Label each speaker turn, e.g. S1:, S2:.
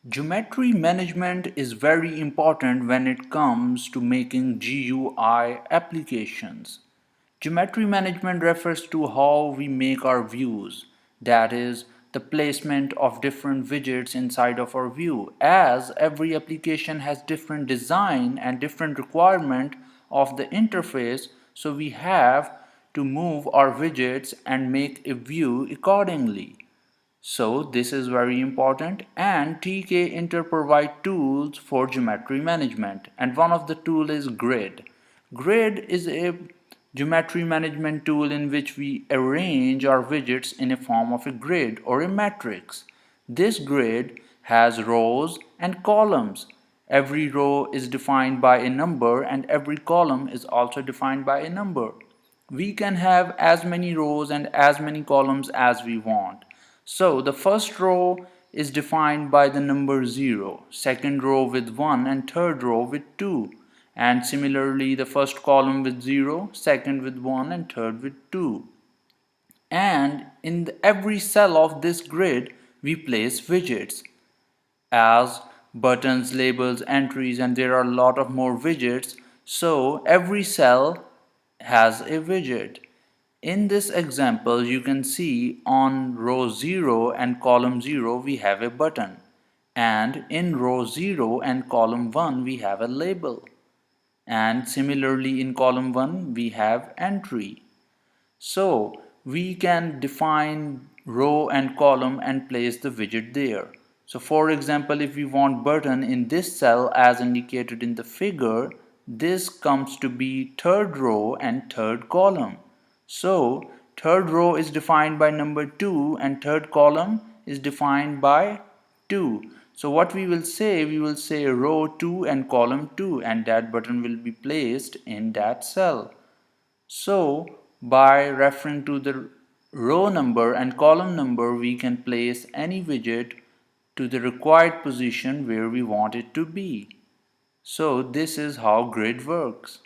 S1: Geometry management is very important when it comes to making GUI applications. Geometry management refers to how we make our views, that is, the placement of different widgets inside of our view, as every application has different design and different requirement of the interface, so we have to move our widgets and make a view accordingly. So this is very important, and TK Inter provide tools for geometry management, and one of the tool is Grid. Grid is a geometry management tool in which we arrange our widgets in a form of a grid or a matrix. This grid has rows and columns. Every row is defined by a number and every column is also defined by a number. We can have as many rows and as many columns as we want. So the first row is defined by the number 0, second row with 1 and third row with 2. And similarly the first column with 0, second with 1 and third with 2. And in every cell of this grid we place widgets as buttons, labels, entries, and there are a lot of more widgets. So every cell has a widget. In this example, you can see on row 0 and column 0 we have a button, and in row 0 and column 1 we have a label, and similarly in column 1 we have entry. So we can define row and column and place the widget there. So for example, if we want button in this cell as indicated in the figure, this comes to be third row and third column. So third row is defined by number 2 and third column is defined by 2. So what we will say row 2 and column 2, and that button will be placed in that cell. So by referring to the row number and column number, we can place any widget to the required position where we want it to be. So this is how grid works.